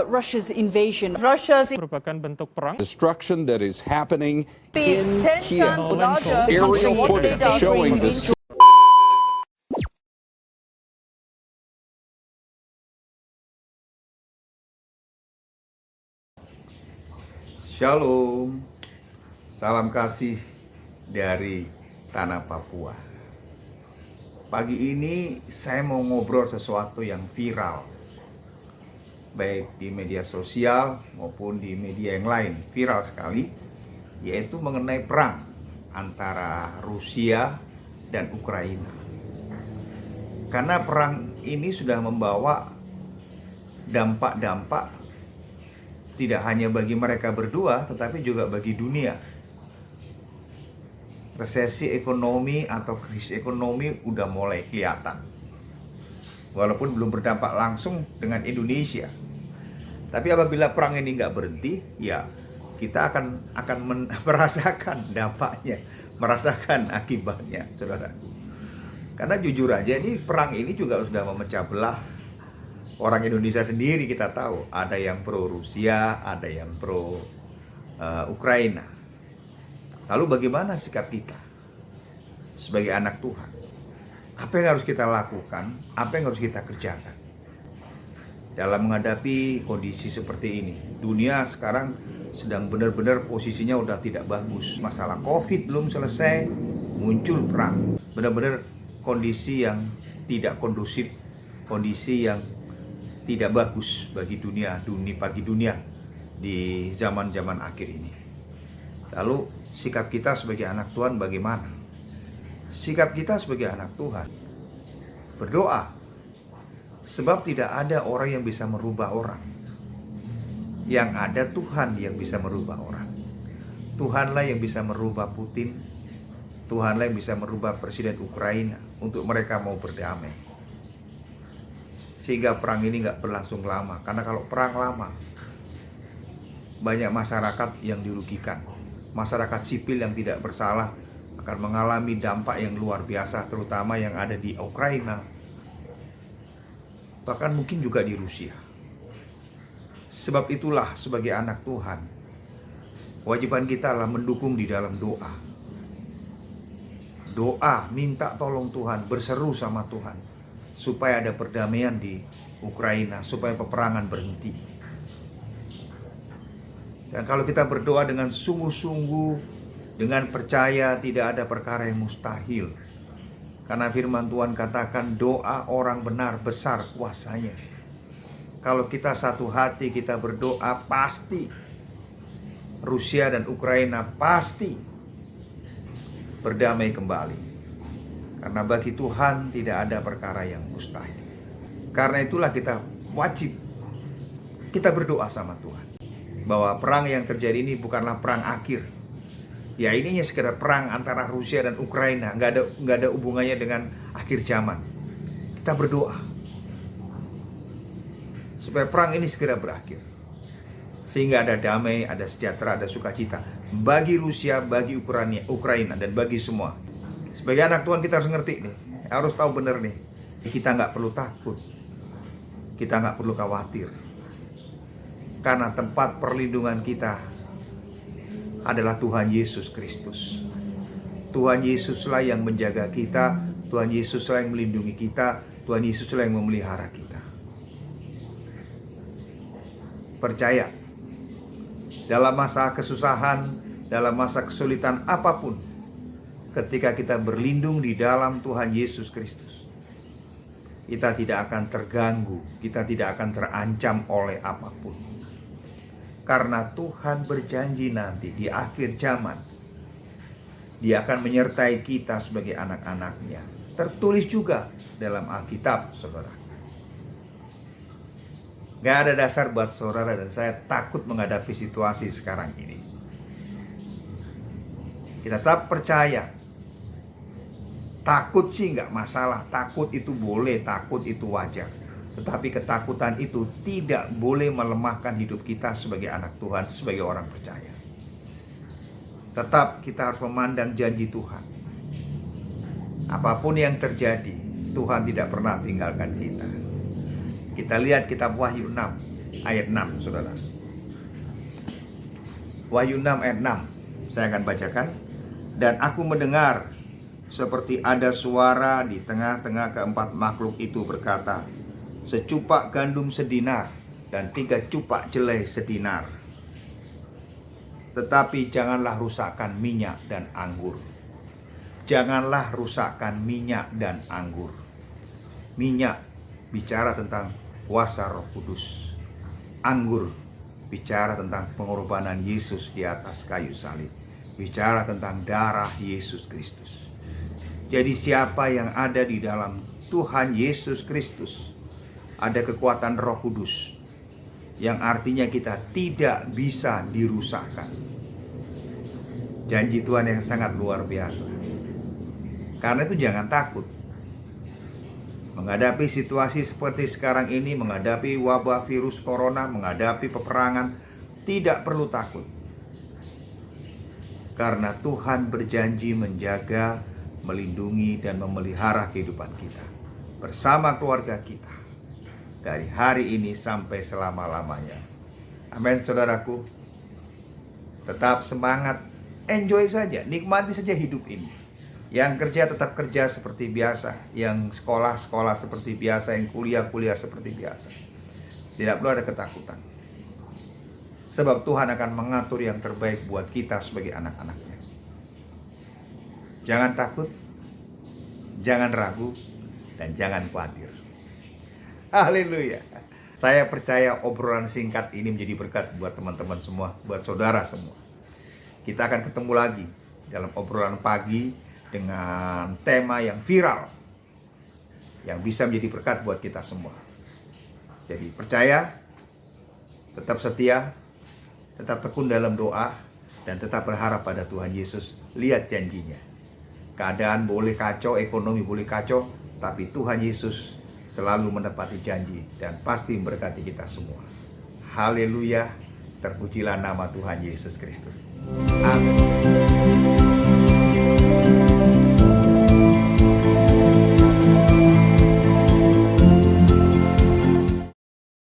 Russia's invasion. Russia's merupakan bentuk perang. Destruction that is happening be in 10 Kiev. times larger Aerial what they footage are showing doing the Shalom, salam kasih dari tanah Papua. Pagi ini saya mau ngobrol sesuatu yang viral, baik di media sosial maupun di media yang lain, viral sekali, yaitu mengenai perang antara Rusia dan Ukraina. Karena perang ini sudah membawa dampak-dampak tidak hanya bagi mereka berdua, tetapi juga bagi dunia. Resesi ekonomi atau krisis ekonomi udah mulai kelihatan. Walaupun belum berdampak langsung dengan Indonesia. Tapi apabila perang ini nggak berhenti, ya kita akan merasakan dampaknya, merasakan akibatnya, saudara. Karena jujur aja, ini perang ini juga sudah memecah belah orang Indonesia sendiri. Kita tahu ada yang pro Rusia, ada yang pro Ukraina. Lalu bagaimana sikap kita sebagai anak Tuhan? Apa yang harus kita lakukan? Apa yang harus kita kerjakan dalam menghadapi kondisi seperti ini? Dunia sekarang sedang benar-benar posisinya udah tidak bagus. Masalah COVID belum selesai, muncul perang. Benar-benar kondisi yang tidak kondusif, kondisi yang tidak bagus bagi dunia di zaman-zaman akhir ini. Lalu sikap kita sebagai anak Tuhan bagaimana? Sikap kita sebagai anak Tuhan berdoa, sebab tidak ada orang yang bisa merubah orang. Yang ada Tuhan yang bisa merubah orang. Tuhanlah yang bisa merubah Putin. Tuhanlah yang bisa merubah Presiden Ukraina untuk mereka mau berdamai. Sehingga perang ini nggak berlangsung lama. Karena kalau perang lama, banyak masyarakat yang dirugikan. Masyarakat sipil yang tidak bersalah akan mengalami dampak yang luar biasa, terutama yang ada di Ukraina, bahkan mungkin juga di Rusia. Sebab itulah sebagai anak Tuhan, kewajiban kita adalah mendukung di dalam doa. Doa, minta tolong Tuhan, berseru sama Tuhan supaya ada perdamaian di Ukraina, supaya peperangan berhenti. Dan kalau kita berdoa dengan sungguh-sungguh, dengan percaya, tidak ada perkara yang mustahil. Karena firman Tuhan katakan doa orang benar besar kuasanya. Kalau kita satu hati kita berdoa, pasti Rusia dan Ukraina pasti berdamai kembali. Karena bagi Tuhan tidak ada perkara yang mustahil. Karena itulah kita wajib kita berdoa sama Tuhan bahwa perang yang terjadi ini bukanlah perang akhir. Ya, ininya sekedar perang antara Rusia dan Ukraina, nggak ada hubungannya dengan akhir zaman. Kita berdoa supaya perang ini segera berakhir, sehingga ada damai, ada sejahtera, ada sukacita bagi Rusia, bagi Ukraina, dan bagi semua. Sebagai anak Tuhan kita harus ngerti nih, harus tahu benar nih, kita nggak perlu takut, kita nggak perlu khawatir, karena tempat perlindungan kita adalah Tuhan Yesus Kristus. Tuhan Yesuslah yang menjaga kita, Tuhan Yesuslah yang melindungi kita, Tuhan Yesuslah yang memelihara kita. Percaya, dalam masa kesusahan, dalam masa kesulitan apapun, ketika kita berlindung di dalam Tuhan Yesus Kristus, kita tidak akan terganggu, kita tidak akan terancam oleh apapun. Karena Tuhan berjanji nanti di akhir zaman, Dia akan menyertai kita sebagai anak-anak-Nya. Tertulis juga dalam Alkitab, saudara. Gak ada dasar buat saudara dan saya takut menghadapi situasi sekarang ini. Kita tetap percaya. Takut sih nggak masalah, takut itu boleh, takut itu wajar. Tetapi ketakutan itu tidak boleh melemahkan hidup kita sebagai anak Tuhan, sebagai orang percaya. Tetap kita harus memandang janji Tuhan. Apapun yang terjadi, Tuhan tidak pernah tinggalkan kita. Kita lihat kitab Wahyu 6. ayat 6, saudara. Wahyu 6 ayat 6, saya akan bacakan. Dan aku mendengar seperti ada suara di tengah-tengah keempat makhluk itu berkata, secupak gandum sedinar dan 3 cupak jelai sedinar. Tetapi janganlah rusakkan minyak dan anggur. Janganlah rusakkan minyak dan anggur. Minyak bicara tentang kuasa Roh Kudus. Anggur bicara tentang pengorbanan Yesus di atas kayu salib. Bicara tentang darah Yesus Kristus. Jadi siapa yang ada di dalam Tuhan Yesus Kristus, ada kekuatan Roh Kudus, yang artinya kita tidak bisa dirusakkan. Janji Tuhan yang sangat luar biasa. Karena itu jangan takut. Menghadapi situasi seperti sekarang ini, menghadapi wabah virus corona, menghadapi peperangan, tidak perlu takut. Karena Tuhan berjanji menjaga, melindungi, dan memelihara kehidupan kita bersama keluarga kita dari hari ini sampai selama-lamanya. Amin, saudaraku. Tetap semangat, enjoy saja, nikmati saja hidup ini. Yang kerja tetap kerja seperti biasa, yang sekolah seperti biasa, yang kuliah seperti biasa. Tidak perlu ada ketakutan. Sebab Tuhan akan mengatur yang terbaik buat kita sebagai anak-anaknya. Jangan takut, jangan ragu, dan jangan khawatir. Haleluya. Saya percaya obrolan singkat ini menjadi berkat buat teman-teman semua, buat saudara semua. Kita akan ketemu lagi dalam obrolan pagi dengan tema yang viral, yang bisa menjadi berkat buat kita semua. Jadi percaya, tetap setia, tetap tekun dalam doa, dan tetap berharap pada Tuhan Yesus. Lihat janjinya. Keadaan boleh kacau, ekonomi boleh kacau, tapi Tuhan Yesus selalu menepati janji dan pasti memberkati kita semua. Haleluya, terpujilah nama Tuhan Yesus Kristus. Amin.